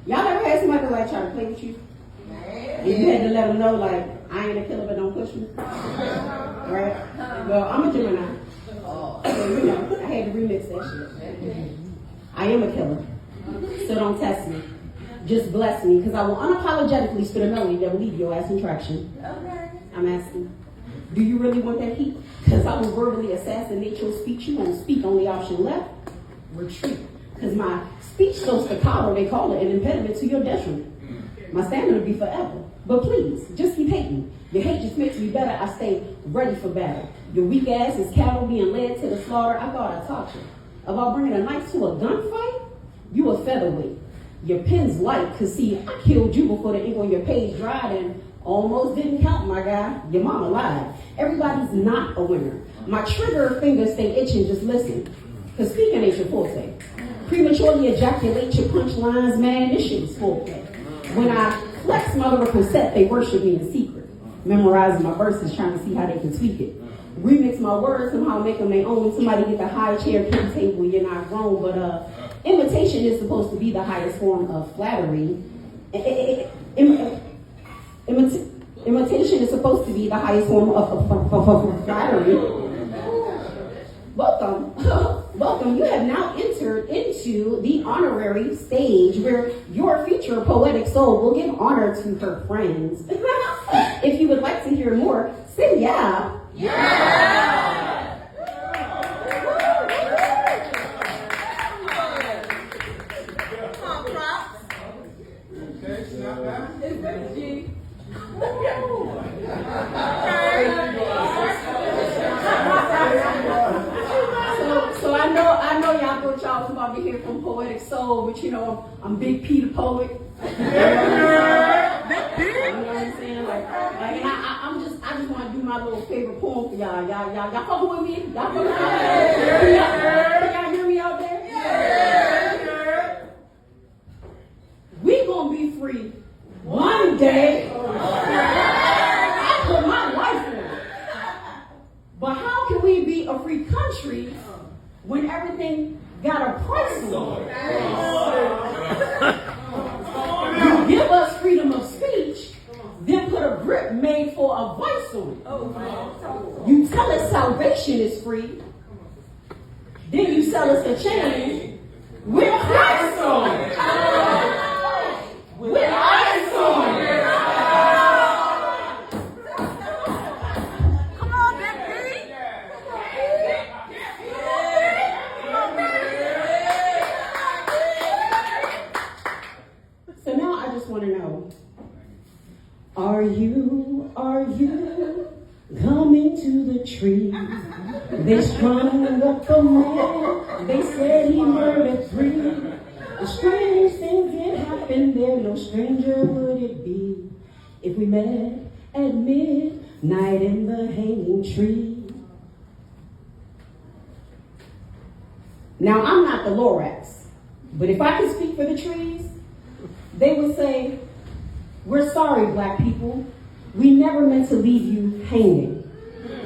Y'all ever had somebody like try to play with you? And you had to let them know, like, I ain't a killer, but don't push me. Right? Well, I'm a Gemini. So, you know, I had to remix that shit. I am a killer. So don't test me. Just bless me, because I will unapologetically spit a melody that will leave your ass in traction. I'm asking, do you really want that heat? Because I will verbally assassinate your speech. You won't speak. Only option left, retreat. Because my speech so staccato, they call it an impediment to your detriment. My stamina will be forever. But please, just keep hating. Your hate just makes me better. I stay ready for battle. Your weak ass is cattle being led to the slaughter. I thought I taught you. About bringing a knife to a gunfight, you a featherweight. Your pen's light, cause see, I killed you before the ink on your page dried and almost didn't count, my guy. Your mama lied. Everybody's not a winner. My trigger fingers stay itching, just listen. Cause speaking ain't your forte. Prematurely ejaculate your punchlines, man, this shit is foreplay. When I flex my lyrical set, they worship me in secret. Memorizing my verses, trying to see how they can tweak it. Remix my words, somehow make them their own. Somebody get the high chair, kick table, you're not grown. But imitation is supposed to be the highest form of flattery. Imitation is supposed to be the highest form of flattery. Welcome. You have now entered into the honorary stage where your future poetic soul will give honor to her friends. If you would like to hear more, say yeah. Yeah! Come on, props. Okay, snap back. It's that G. So I know y'all thought y'all was about to hear from Poetic Soul, but you know, I'm Big P the poet. You know what I'm saying? Like and I just want to do my little favorite poem for y'all. Y'all fucking with me? Y'all fucking with me? Can y'all hear me out there? Yeah. We gonna be free one day. I put my life in it. But how can we be a free country when everything got a price on it? You give us freedom of speech, then put a grip made for a vice on it. You tell us salvation is free, then you sell us a chain with Christ on it. With ice on it. Come on, baby. So now I just want to know, are you coming to the tree? They strung up the man, they said he murdered 3. The strange things that happened there, no stranger would it be if we met at midnight in the hanging tree. Now, I'm not the Lorax, but if I could speak for the trees, they would say, we're sorry, black people. We never meant to leave you hanging.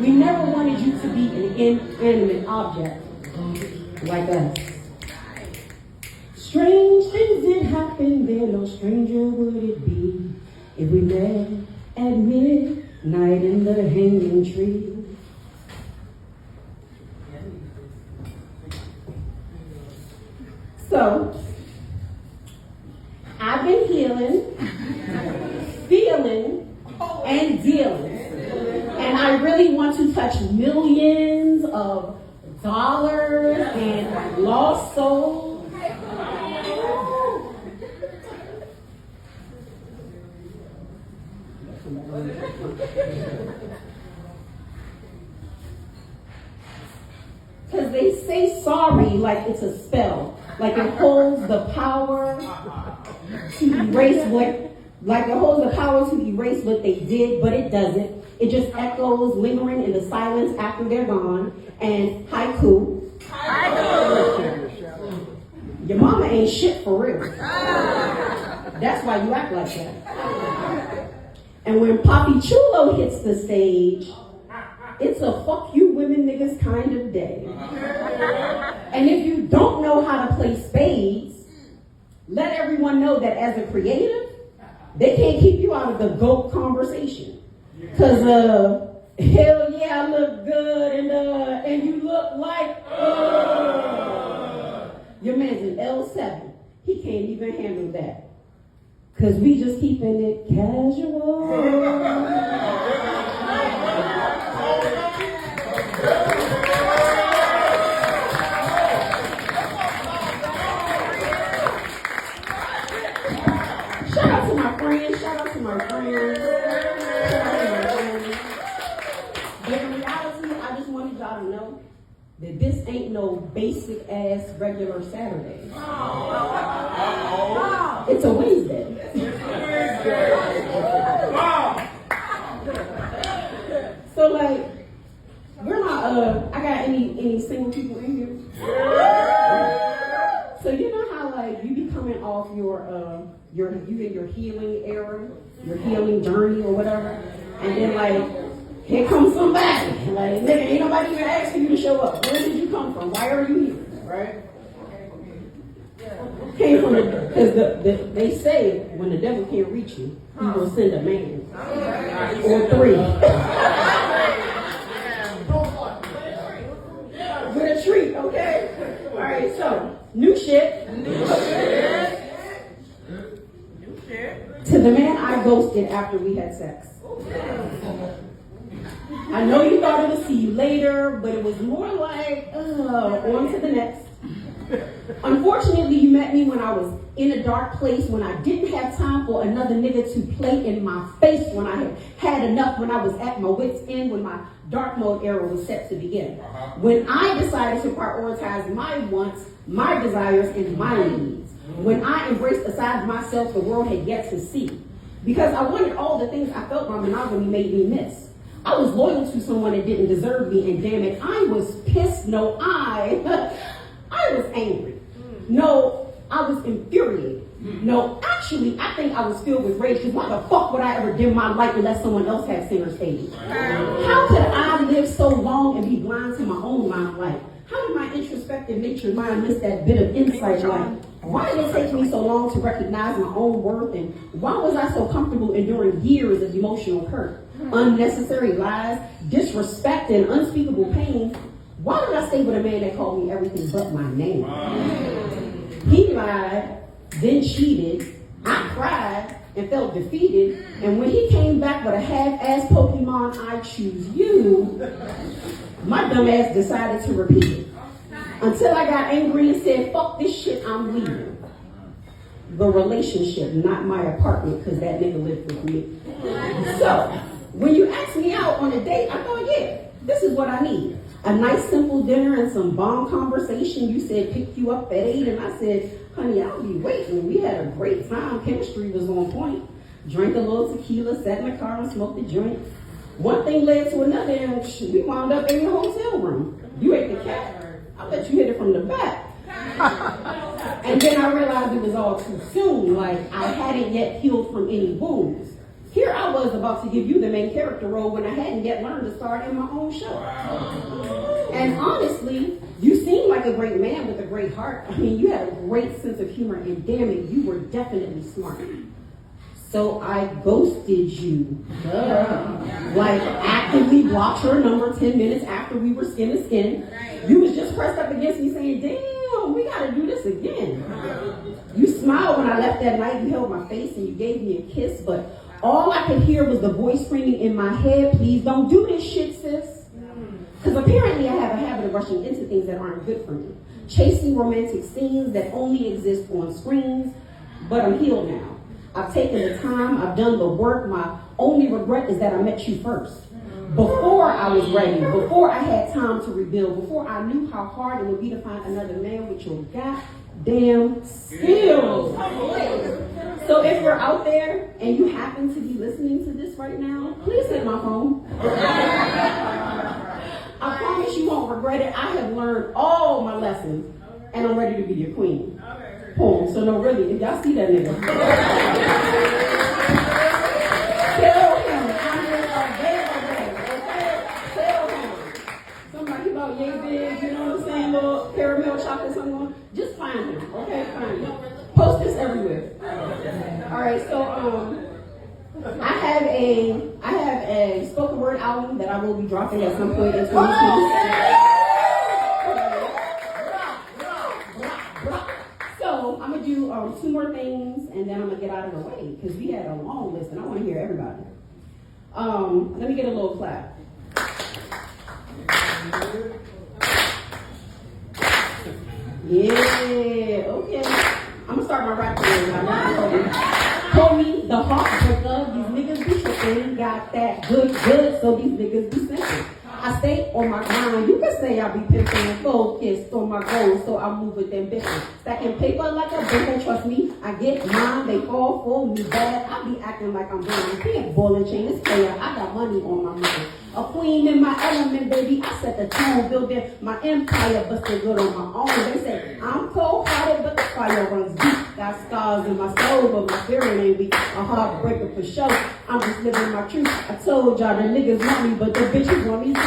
We never wanted you to be an inanimate object like us. Strange things did happen there, no stranger would it be if we met at midnight in the hanging tree. So, I've been healing, feeling, and dealing. And I really want to touch millions of dollars and lost souls. Because they say sorry like it's a spell, like it holds the power to erase what they did, but it doesn't. It just echoes, lingering in the silence after they're gone. And haiku. Your mama ain't shit for real. That's why you act like that. And when Papi Chulo hits the stage, it's a fuck you women niggas kind of day. And if you don't know how to play spades, let everyone know that as a creative, they can't keep you out of the GOAT conversation. Because, hell yeah, I look good, and you look like, your man's an L7. He can't even handle that. Because we just keeping it casual. Shout out to my friends. But in reality, I just wanted y'all to know that this ain't no basic ass regular Saturday. It's a Wednesday. So like, we're not I got any single people in here? So you know how like you be coming off your healing era, your healing journey or whatever, and then like here comes somebody, like nigga, ain't nobody even asking you to show up. Where did you come from? Why are you here? Right? Came from because they say when the devil can't reach you, he will send a man or three with a treat. Okay. All right. So new shit. To the man I ghosted after we had sex. I know you thought it was see you later, but it was more like, on to the next. Unfortunately, you met me when I was in a dark place, when I didn't have time for another nigga to play in my face, when I had enough, when I was at my wit's end, when my dark mode era was set to begin. When I decided to prioritize my wants, my desires, and my needs. When I embraced a side of myself the world had yet to see. Because I wanted all the things I felt my monogamy made me miss. I was loyal to someone that didn't deserve me, and damn it, I was pissed. No, I was angry. No, I was infuriated. No, actually, I think I was filled with rage, because why the fuck would I ever dim my light and let someone else have center stage? How could I live so long and be blind to my own limelight? How did my introspective nature mind miss that bit of insight? Like, why did it take me so long to recognize my own worth? And why was I so comfortable enduring years of emotional hurt, unnecessary lies, disrespect, and unspeakable pain? Why did I stay with a man that called me everything but my name? He lied, then cheated. I cried and felt defeated. And when he came back with a half-ass Pokemon, I choose you, my dumb ass decided to repeat it. Until I got angry and said, fuck this shit, I'm leaving. The relationship, not my apartment, because that nigga lived with me. So, when you asked me out on a date, I thought, yeah, this is what I need. A nice simple dinner and some bomb conversation. You said pick you up at 8, and I said, honey, I'll be waiting. We had a great time. Chemistry was on point. Drank a little tequila, sat in the car and smoked a joint. One thing led to another, and we wound up in the hotel room. You ate the cat. I bet you hit it from the back. And then I realized it was all too soon. Like, I hadn't yet healed from any wounds. Here I was about to give you the main character role when I hadn't yet learned to start in my own show. And honestly, you seem like a great man with a great heart. I mean, you had a great sense of humor, and damn it, you were definitely smart. So I ghosted you. Like, actively blocked your number 10 minutes after we were skin to skin. You was just pressed up against me saying, damn, we gotta do this again. You smiled when I left that night. You held my face and you gave me a kiss, but all I could hear was the voice screaming in my head, please don't do this shit, sis. Because apparently I have a habit of rushing into things that aren't good for me. Chasing romantic scenes that only exist on screens, but I'm healed now. I've taken the time, I've done the work. My only regret is that I met you first. Before I was ready, before I had time to rebuild, before I knew how hard it would be to find another man with your goddamn skills. So if you're out there and you happen to be listening to this right now, please hit my phone. I promise you won't regret it. I have learned all my lessons and I'm ready to be your queen. Boom. So no, really, if y'all see that nigga, tell him I'm here available, okay? Tell him. Somebody about yay big, you know what I'm saying, little caramel chocolate, something. Just find him, okay? Find him. Post this everywhere. All right, so I have a spoken word album that I will be dropping at some point in 2020. So I'm gonna do 2 more things, and then I'm gonna get out of the way because we had a long list, and I want to hear everybody. Let me get a little clap. Yeah, okay. I'm gonna start my rap career. Call me the heartbreaker. These niggas be tripping. Got that good, so these niggas be simple. I stay on my grind. You can say I be pimping, focused on my goals, so I move with ambition. Stacking paper like a banker, trust me. I get mine, they fall for me bad. I be acting like I'm blind. Can't ball and chain, it's player. I got money on my mind. A queen in my element, baby. I set the tone, building my empire, but still good on my own. They say I'm cold-hearted, but the fire runs deep. Got scars in my soul, but my spirit ain't weak. A heartbreaker for sure. I'm just living my truth. I told y'all the niggas want me, but the bitches want me too.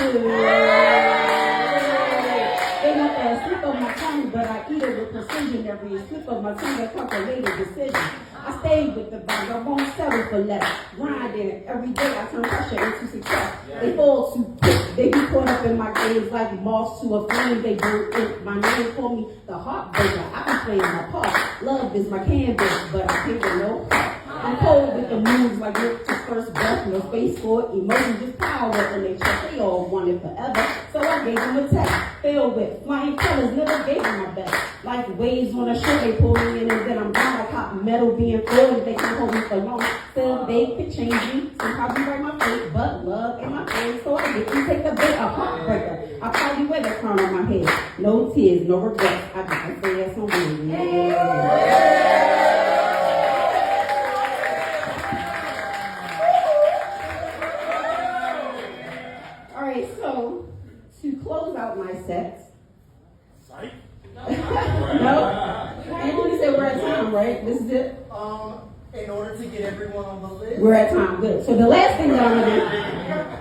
Ain't nothing a slip of my tongue, but I eat it with precision. Every slip of my tongue, a calculated decision. I stay with the vibe, I won't settle for less. Grinding every day, I turn pressure into success. They fall too quick, they be caught up in my games like moths to a flame. They burn it. My name call me the heartbreaker. I be playing my part. Love is my canvas, but I can't get no part. I'm cold with the moves like Rick's first breath. No space for it, emotions just power in their chest. They all want it forever, so I gave them a test. Filled with flying colors, never gave them my best. Like waves on a shore, they pull me in and then I'm down like hot metal being foiled. They can hold me for long, still they could change me. Some probably break my face, but love in my face. So I get you take a bit, a heartbreaker. I probably wear the crown on my head. No tears, no regrets. I got to say that's on me. Yeah. So, to close out my sets. Psych? No? Anthony said we're at time, right? This is it? In order to get everyone on the list. We're at time, good. So the last thing that I'm gonna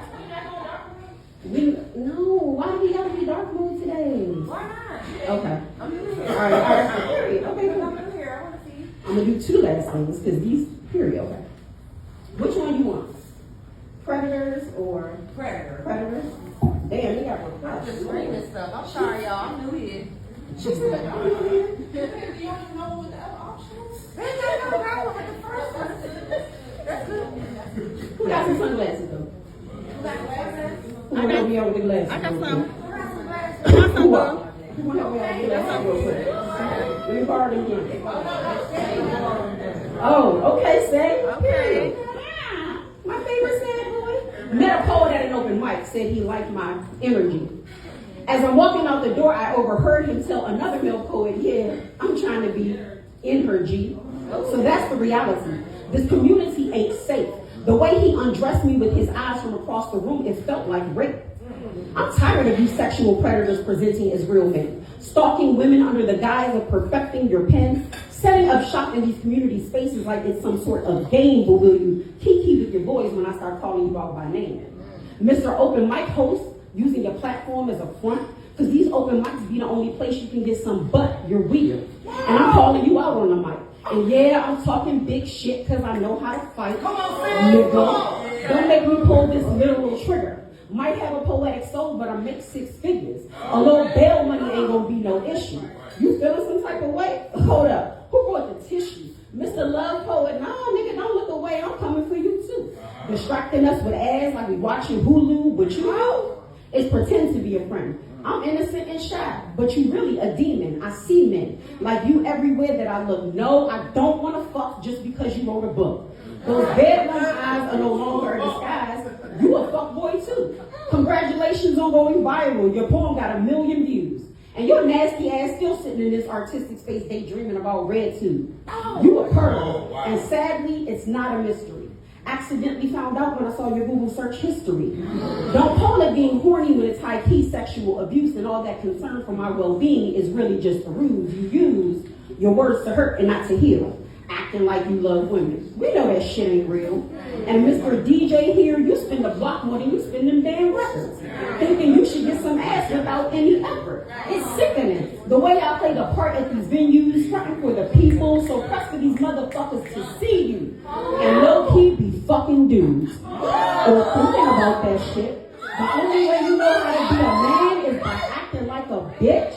do. No, why do we gotta be dark mode today? Why not? Okay. I'm new here. All right. Period. Okay, cool. I'm new here. I want to see. I'm gonna do 2 last things, because these, period, okay. Which one you want? Predators or? Predators? Damn, you got one. I'm just reading stuff. I'm sorry, y'all. I'm new here. She said, I'm new here. You don't know what the other options? There's no problem with the first one. That's good. Who got some sunglasses, though? You got glasses? Who want to help me out with the glasses? I got some. Who want to help me out with the glasses real quick? Let me borrow them again. Oh, okay, say. Okay. Yeah, my favorite sad boy. Met a poet at an open mic, said he liked my energy. As I'm walking out the door, I overheard him tell another male poet, yeah, I'm trying to be in her G. So that's the reality. This community ain't safe. The way he undressed me with his eyes from across the room, it felt like rape. I'm tired of you sexual predators presenting as real men, stalking women under the guise of perfecting your pen, setting up shop in these community spaces like it's some sort of game, but will you kiki with your boys when I start calling you out by name? Mr. Open Mic host, using your platform as a front, because these open mics be the only place you can get some butt, you're weird. And I'm calling you out on the mic. And yeah, I'm talking big shit because I know how to fight. Come on, Sam. Come on. Don't make me pull this literal trigger. Might have a poetic soul, but I make 6 figures. A little bail money ain't gonna be no issue. You feeling some type of way? Hold up. Who brought the tissue? Mr. Love Poet, no, nigga, don't look away. I'm coming for you too. Distracting us with ads like we watching Hulu, but you know, it's pretend to be a friend. I'm innocent and shy, but you really a demon. I see men like you everywhere that I look. No, I don't want to fuck just because you wrote a book. Those bedroom eyes are no longer a disguise. You a fuck boy too. Congratulations on going viral. Your poem got 1 million views. And your nasty ass still sitting in this artistic space daydreaming about red too. You a perv. And sadly, it's not a mystery. Accidentally found out when I saw your Google search history. Don't call it being horny when it's high-key sexual abuse and all that concern for my well-being is really just a ruse. You use your words to hurt and not to heal. Acting like you love women. We know that shit ain't real. And Mr. DJ here, you spend a block more than you spend them damn records. Thinking you should get some ass without any effort. It's sickening. The way y'all play the part at these venues, fronting for the people, so press for these motherfuckers to see you. And low-key be fucking dudes. Or thinking about that shit. The only way you know how to be a man is by acting like a bitch.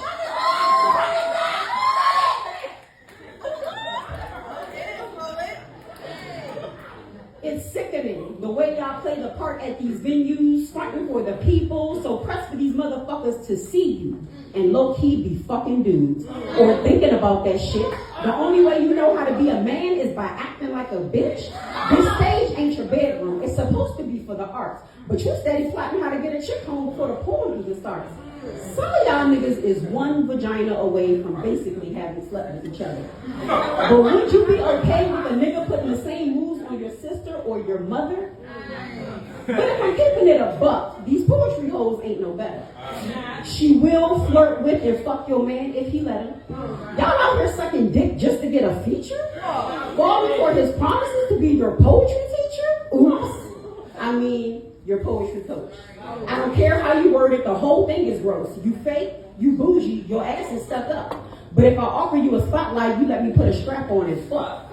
It's sickening the way y'all play the part at these venues, fighting for the people, so press for these motherfuckers to see you and low-key be fucking dudes. Or thinking about that shit. The only way you know how to be a man is by acting like a bitch. This stage ain't your bedroom. It's supposed to be for the arts. But you steady plotting how to get a chick home before the porn even starts. Some of y'all niggas is one vagina away from basically having slept with each other. But would you be okay with a nigga putting the same moves on your sister or your mother? But if I'm keeping it a buck, these poetry hoes ain't no better. She will flirt with and fuck your man if he let her. Y'all out here sucking dick just to get a feature? Falling for his promises to be your poetry teacher? Oops. I mean, your poetry coach. I don't care how you word it, the whole thing is gross. You fake, you bougie, your ass is stuck up. But if I offer you a spotlight, you let me put a strap on and fuck.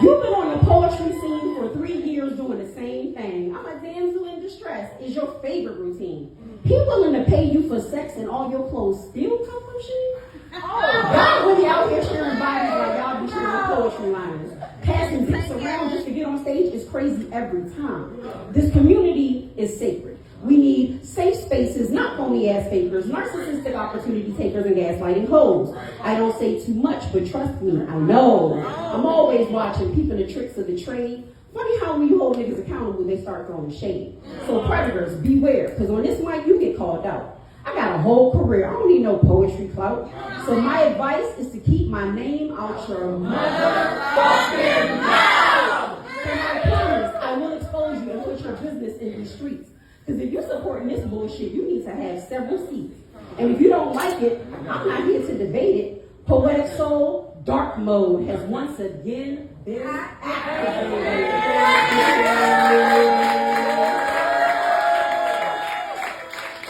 You've been on the poetry scene for 3 years doing the same thing. I'm a damsel in distress is your favorite routine. He willing to pay you for sex and all your clothes still come from she? Y'all really out here sharing bodies like y'all be sharing poetry lines. Passing dicks around just to get on stage is crazy every time. This community is sacred. We need safe spaces, not phony ass fakers, narcissistic opportunity takers, and gaslighting hoes. I don't say too much, but trust me, I know. I'm always watching, peeping the tricks of the trade. Funny how when you hold niggas accountable, they start throwing shade. So predators, beware, because on this mic, you get called out. I got a whole career. I don't need no poetry clout. So my advice is to keep my name out your motherfucking mouth. And I promise I will expose you and put your business in these streets. Because if you're supporting this bullshit, you need to have several seats. And if you don't like it, I'm not here to debate it. Poetic Soul, Dark Mode has once again been activated.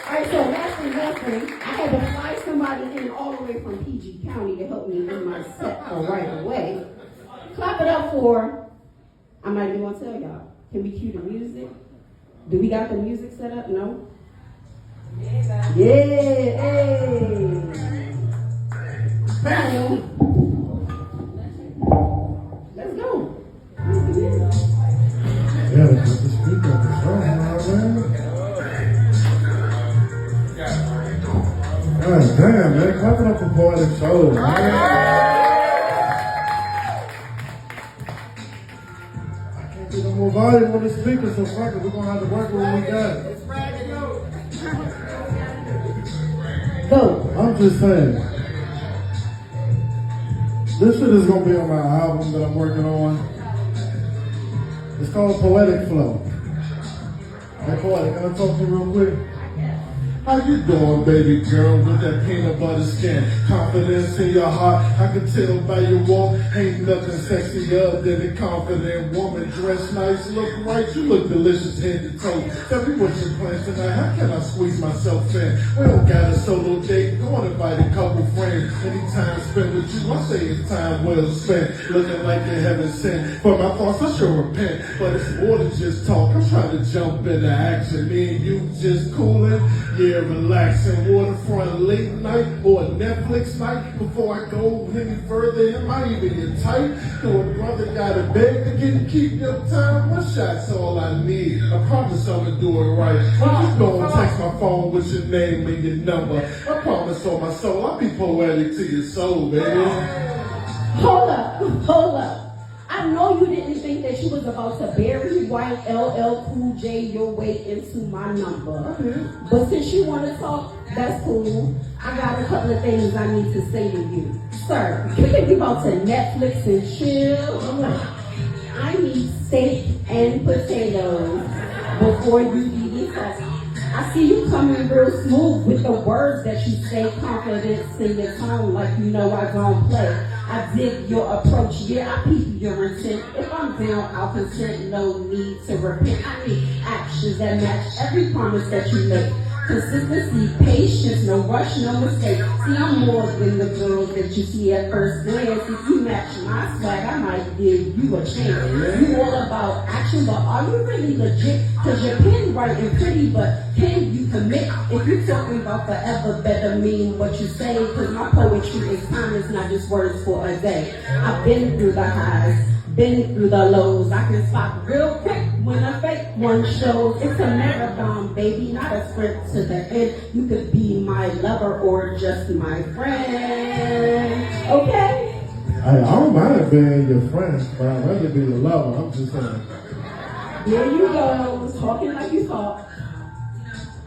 Alright, so last thing, I had to fly somebody in all the way from PG County to help me in my set for right away. Clap it up for, I'm not even gonna tell y'all. Can we cue the music? Do we got the music set up? No? Yeah, hey. Let's go. Yeah, they put the speaker on the phone, man. God damn, man. Clap it up for Poetic Soul, man. No more volume on the speaker, so fuck it, we're gonna have to work with what we got. Go. I'm just saying, this shit is gonna be on my album that I'm working on. It's called Poetic Flow. Hey, Poetic, can I talk to you real quick? How you doing, baby girl, with that peanut butter skin? Confidence in your heart, I can tell by your walk. Ain't nothing sexier than a confident woman. Dressed nice, look right, you look delicious head to toe. Tell me what your plans tonight, how can I squeeze myself in? We don't got a solo date, go and invite a couple friends. Any time spent with you, I say it's time well spent. Looking like you heaven sent. For my thoughts, I sure repent. But it's more than just talk, I'm trying to jump into action. Me and you just coolin'. Yeah, relaxing, waterfront late night or a Netflix night. Before I go any further, am I even your type? Do a brother gotta beg to get and keep your time? One shot's all I need. I promise I'ma do it right. You go and text my phone with your name and your number. I promise on my soul, I'll be poetic to your soul, baby. Hold up. I know you didn't think that you was about to bury white LL Cool J your way into my number. But since you want to talk, that's cool. I got a couple of things I need to say to you. Sir, you think you about to Netflix and chill? I need steak and potatoes before you eat it. I see you coming real smooth with the words that you say, confidence in your tone, like you know I don't play. I dig your approach, yeah, I peep your intent. If I'm down, I'll consent, no need to repent. I need actions that match every promise that you make. Consistency, patience, no rush, no mistake. See, I'm more than the girl that you see at first glance. If you match my swag, I might give you a chance. You all about action, but are you really legit? Cause your pen right and pretty, but can you commit? If you're talking about forever, better mean what you say. Cause my poetry is timeless, not just words for a day. I've been through the highs, been through the lows. I can spot real quick when a fake one shows. It's a marathon, baby, not a sprint to the end. You could be my lover or just my friend. Okay? I don't mind being your friend, but I'd rather be your lover. I'm just saying. There you go, talking like you talk.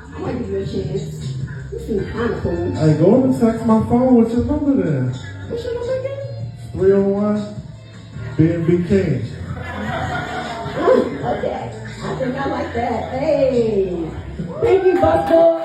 I might give you a chance. You seem kind of cool. Hey, go and text my phone with your number then. What's your number again? 301 B&B King. Okay, I think I like that. Hey, thank you, Busboys.